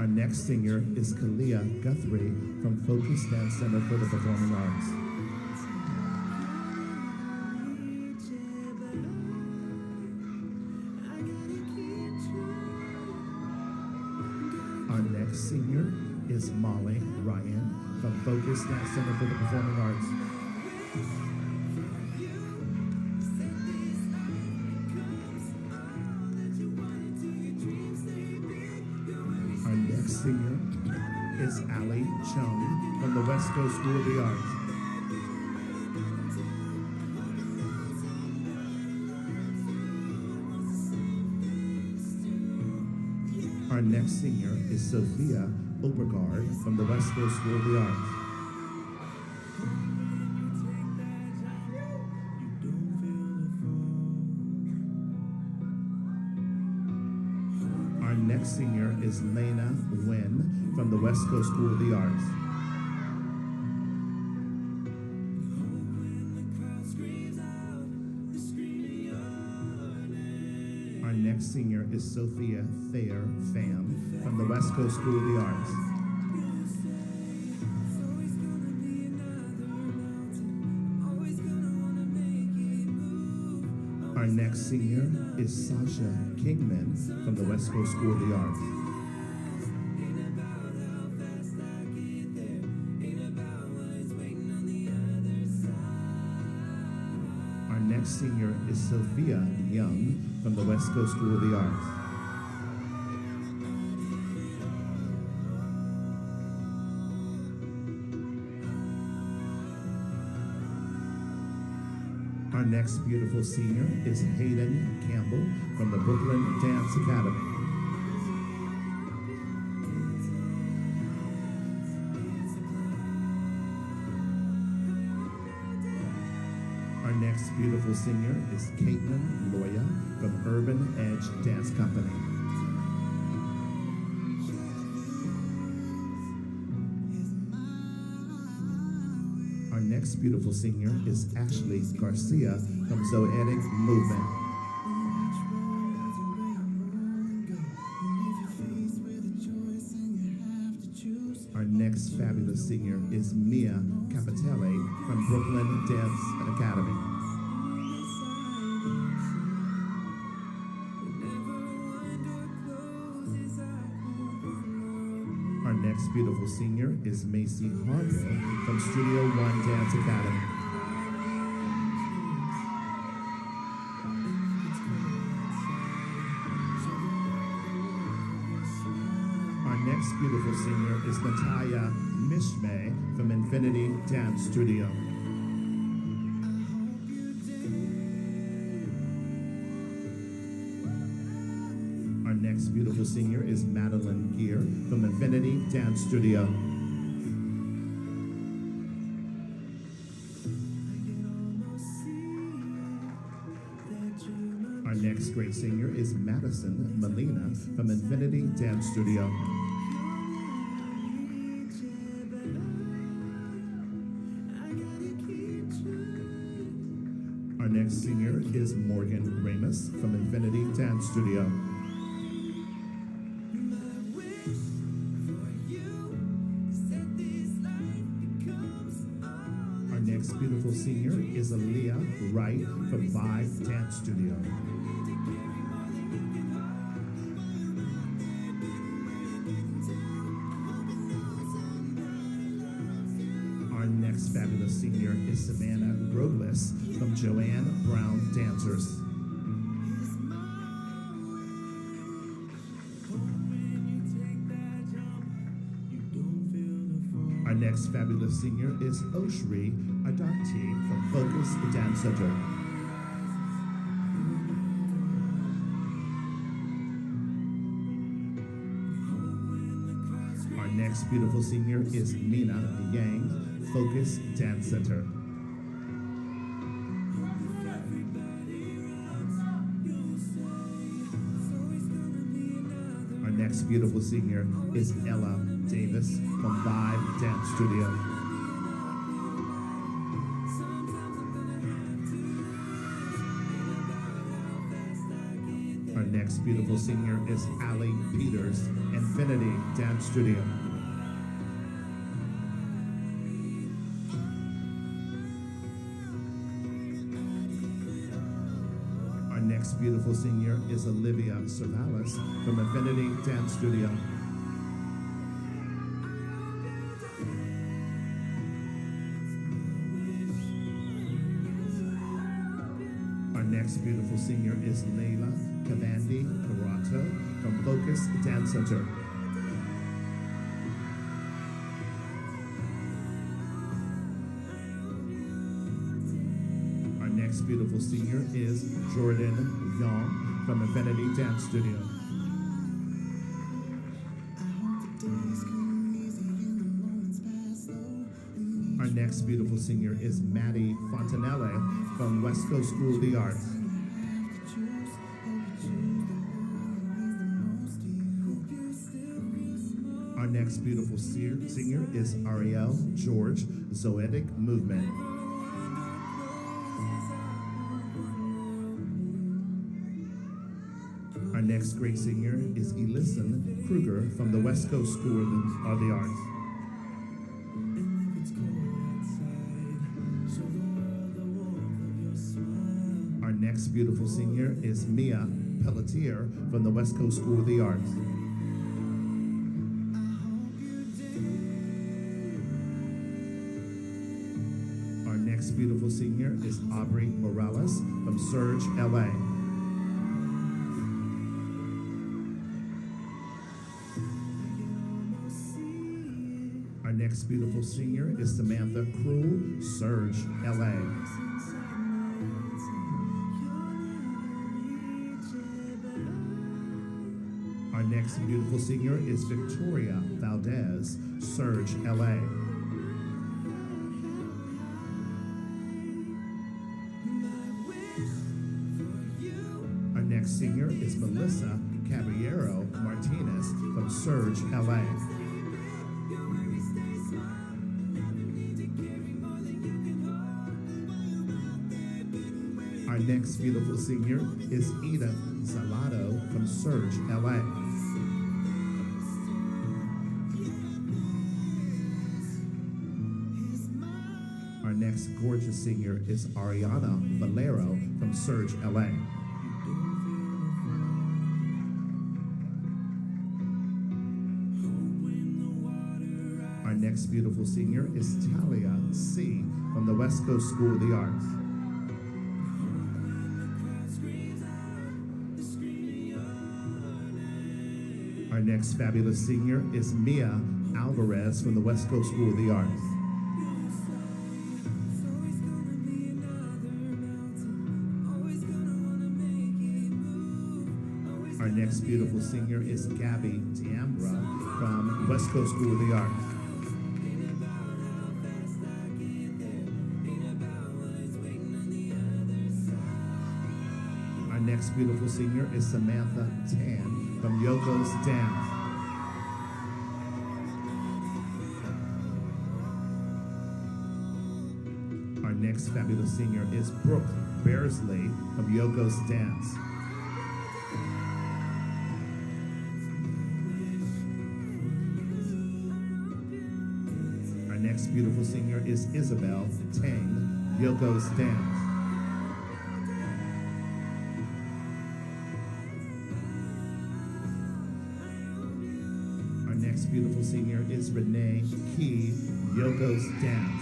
Our next singer is Kalia Guthrie from Focus Dance Center for the Performing Arts. Our next singer is Molly Ryan from Focus Dance Center for the Performing Arts. Our next singer is Ali Chung from the West Coast School of the Arts. Our next singer is Sophia Obergard from the West Coast School of the Arts. Our next singer is Lena Nguyen from the West Coast School of the Arts. Our next singer is Sophia Thayer Pham from the West Coast School of the Arts. Our next singer is Sasha Kingman from the West Coast School of the Arts. Our next singer is Sophia Young from the West Coast School of the Arts. Our next beautiful singer is Hayden Campbell from the Brooklyn Dance Academy. Our next beautiful singer is Caitlin Loya from Urban Edge Dance Company. Our next beautiful singer is Ashley Garcia from Zoetic Movement. Our next fabulous singer is Mia Capitelli from Brooklyn Dance Academy. Our next beautiful singer is Macy Harville from Studio One Dance Academy. Our next beautiful singer is Natalia Mishme from Infinity Dance Studio. Our next beautiful singer is Madeline Gear from Infinity Dance Studio. Our next great singer is Madison Molina from Infinity Dance Studio. Our next singer is Morgan Ramus from Infinity Dance Studio. Our next beautiful singer is Aaliyah Wright from Vibe Dance Studio. Our next fabulous singer is Savannah Robles from Joanne Brown Dancers. Our next fabulous singer is Oshri Adati from Focus Dance Center. Our next beautiful singer is Mina Yang, Focus Dance Center. Our next beautiful singer is Ella Davis from Vibe Dance Studio. Our next beautiful singer is Allie Peters, Infinity Dance Studio. Our next beautiful singer is Olivia Cervalis from Infinity Dance Studio. Our next beautiful singer is Layla Cavandi Carato from Focus Dance Center. Our next beautiful singer is Jordan Young from Infinity Dance Studio. Our next beautiful singer is Maddie Fontanelle from West Coast School of the Arts. Our next beautiful singer is Ariel George, Zoetic Movement. Our next great singer is Elison Kruger from the West Coast School of the Arts. Our next beautiful singer is Mia Pelletier from the West Coast School of the Arts. Our next beautiful singer is Aubrey Morales from Surge, LA. Our next beautiful singer is Samantha Cruel, Surge, LA. Our next beautiful singer is Victoria Valdez, Surge, LA. Our next singer is Melissa Caballero Martinez from Surge, LA. Our next beautiful singer is Edith Salado from Surge, LA. Our next gorgeous singer is Ariana Valero from Surge, LA. Our next beautiful singer is Talia C. from the West Coast School of the Arts. Our next fabulous singer is Mia Alvarez from the West Coast School of the Arts. Our next beautiful singer is Gabby Diambra from West Coast School of the Arts. Our next beautiful singer is Samantha Tan from Yoko's Dance. Our next fabulous singer is Brooke Bearsley from Yoko's Dance. Our next beautiful singer is Isabel Tang, Yoko's Dance. Our next beautiful singer is Renee Key, Yoko's Dance.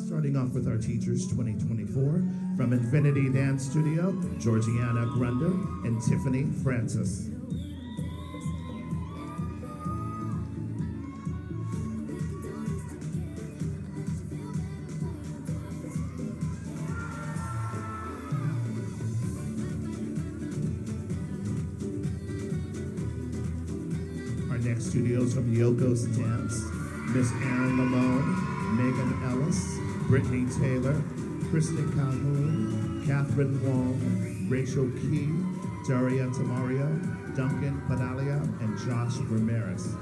Starting off with our Teachers 2024 from Infinity Dance Studio, Georgiana Grunder and Tiffany Francis. Our next studios from Yoko's Dance, Miss Erin Lamone, Megan Ellis, Brittany Taylor, Kristen Calhoun, Catherine Wong, Rachel Key, Daria Tamario, Duncan Padalia, and Josh Ramirez.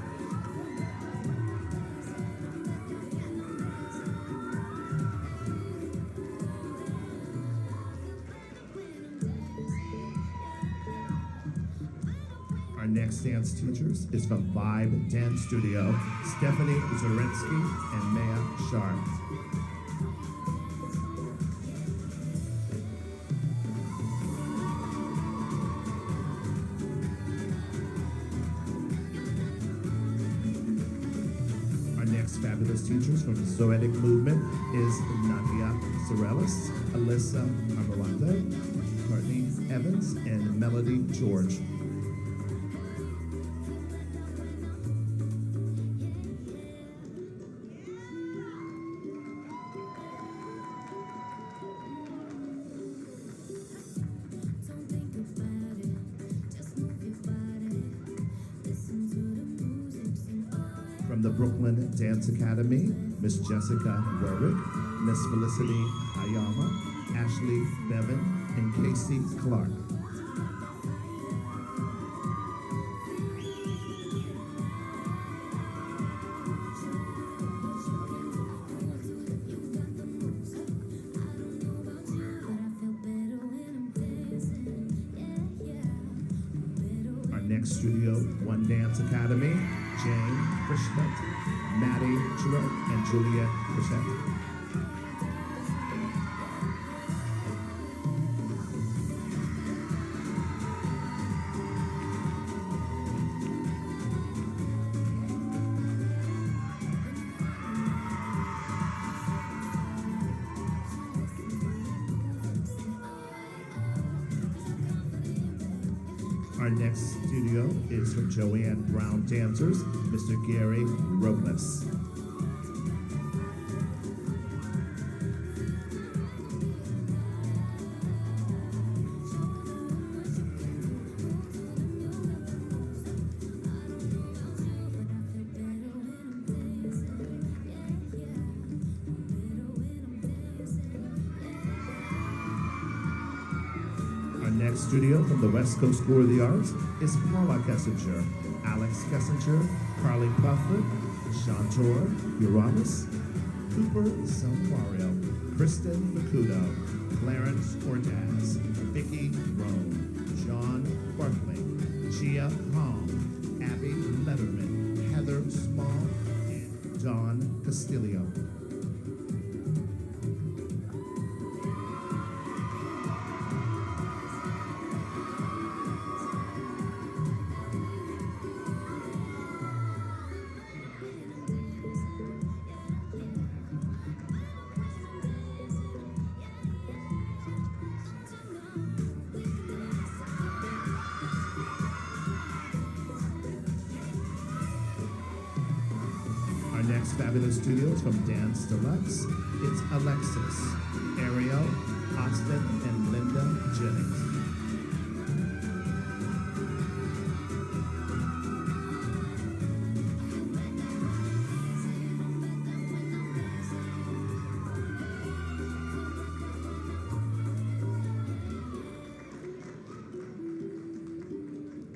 Our next dance teachers is from Vibe Dance Studio, Stephanie Zorinsky and Maya Sharp. Our next fabulous teachers from the Zoetic Movement is Nadia Sorellis, Alyssa Amarante, Courtney Evans, and Melody George. From the Brooklyn Dance Academy, Miss Jessica Warwick, Miss Felicity Hayama, Ashley Bevan, and Casey Clark. Our next Studio One Dance Academy, Jane Frischett, Maddie Giroux, and Julia Frischett. Our next studio is from Joanne Brown Dancers, Mr. Gary Robles. Our next studio from the West Coast School of the Arts is Paula Kessinger, Alex Kessinger, Carly Puffer, Chantor Uramis, Cooper Santuario, Kristen Bacudo, Clarence Ordaz, Vicky Rome, John Barkley, Gia Hong, Abby Letterman, Heather Small, and Dawn Castillo. Our next fabulous studios from Dance Deluxe, it's Alexis, Ariel, Austin, and Linda Jennings.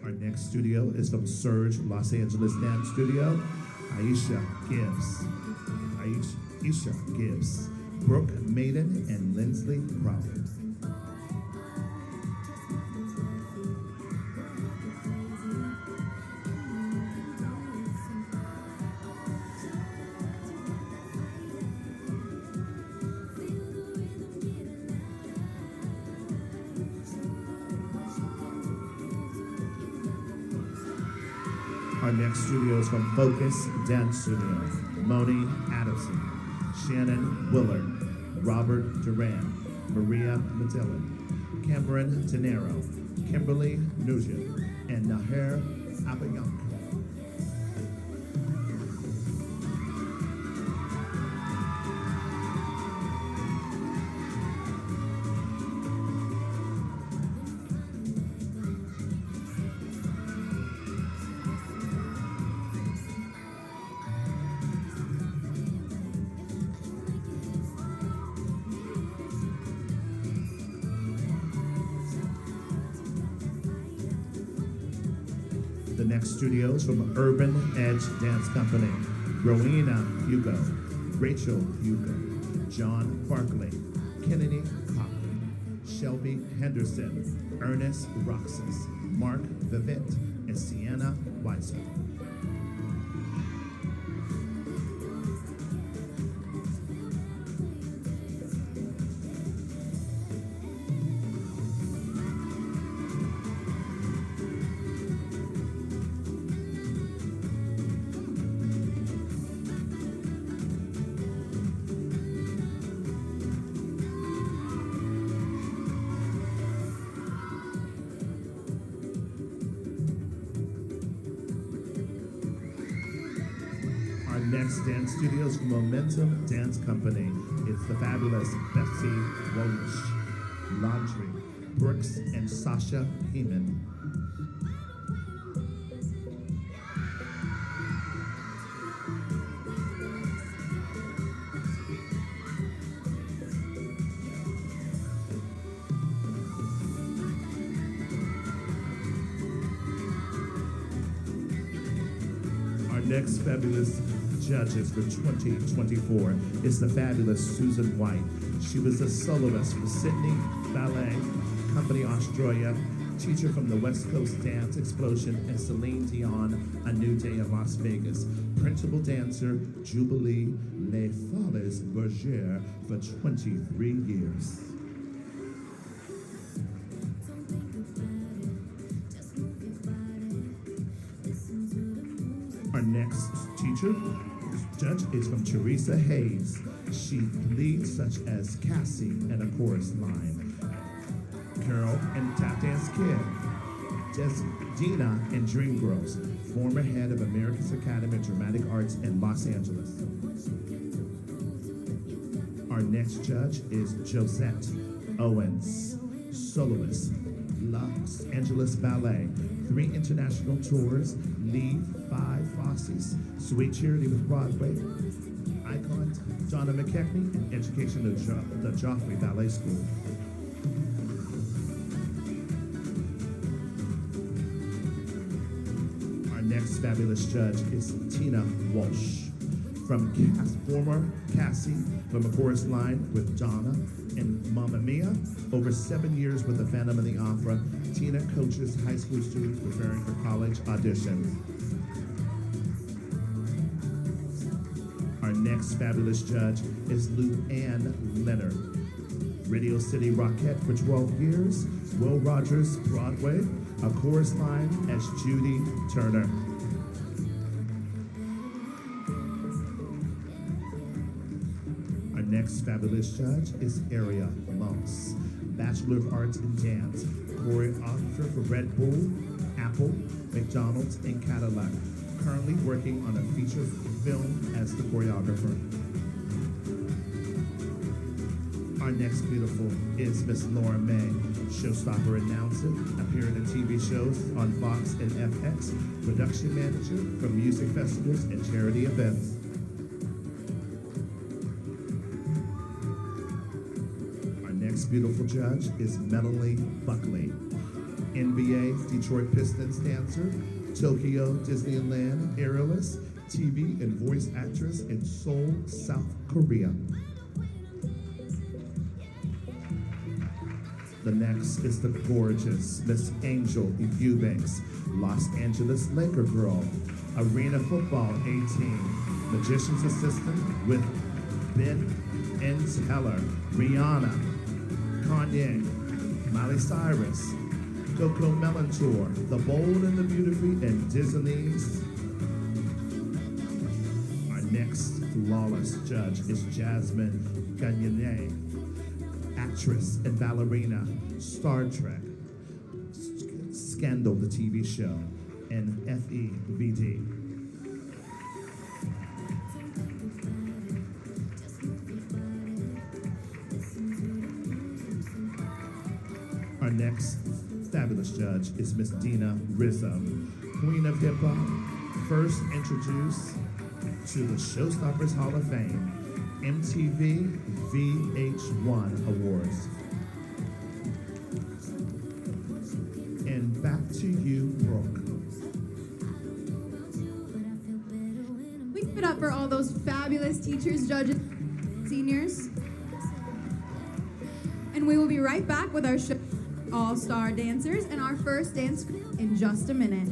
Our next studio is from Surge Los Angeles Dance Studio, Aisha Gibbs, Brooke Maiden, and Lindsley Crawford. Our next studio is from Focus Dance Studio, Moni Addison, Shannon Willard, Robert Duran, Maria Matillan, Cameron Tenero, Kimberly Nugent, and Naher Abayanka. The next studios from Urban Edge Dance Company, Rowena Hugo, Rachel Hugo, John Barkley, Kennedy Cochran, Shelby Henderson, Ernest Roxas, Mark Vivett, and Sienna Weiser. Next dance studios from Momentum Dance Company. It's the fabulous Betsy Wolish, Laundry, Brooks, and Sasha Heeman. Our next fabulous judges for 2024 is the fabulous Susan White. She was a soloist for Sydney Ballet Company Australia, teacher from the West Coast Dance Explosion, and Celine Dion, A New Day in Las Vegas. Principal dancer, Jubilee Les Folles Berger for 23 years. Our next judge is from Teresa Hayes. She leads such as Cassie and a chorus line, Carol and Tap Dance Kid, Dina and Dreamgirls, former head of America's Academy of Dramatic Arts in Los Angeles. Our next judge is Josette Owens, soloist, Los Angeles Ballet, 3 international tours, lead 5 Fosse's, Sweet Charity with Broadway, Icon, Donna McKechnie, and education at the Joffrey Ballet School. Our next fabulous judge is Tina Walsh, from former Cassie from a chorus line with Donna and Mamma Mia. Over 7 years with the Phantom of the Opera, Tina coaches high school students preparing for college auditions. Our next fabulous judge is Lou Ann Leonard. Radio City Rockette for 12 years, Will Rogers, Broadway, a chorus line as Judy Turner. Our next fabulous judge is Aria Monks, Bachelor of Arts in Dance, choreographer for Red Bull, Apple, McDonald's, and Cadillac. Currently working on a feature film as the choreographer. Our next beautiful is Miss Laura May, Showstopper announcer, appeared in TV shows on Fox and FX, production manager for music festivals and charity events. Our next beautiful judge is Melanie Buckley, NBA Detroit Pistons dancer, Tokyo Disneyland aerialist, TV and voice actress in Seoul, South Korea. The next is the gorgeous Miss Angel Eubanks, Los Angeles Laker girl, arena football 18, magician's assistant with Ben and Teller, Rihanna, Kanye, Miley Cyrus, Coco Melon Tour, The Bold and the Beautiful, and Disney's. Our next flawless judge is Jasmine Gagné, actress and ballerina, Star Trek, Scandal, the TV show, and FEVD. Our next fabulous judge is Miss Dina Rizzo, Queen of Hip Hop, first introduced to the Showstoppers Hall of Fame, MTV VH1 Awards. And back to you, Brooke. We give it up for all those fabulous teachers, judges, seniors. And we will be right back with our show all-star dancers and our first dance in just a minute.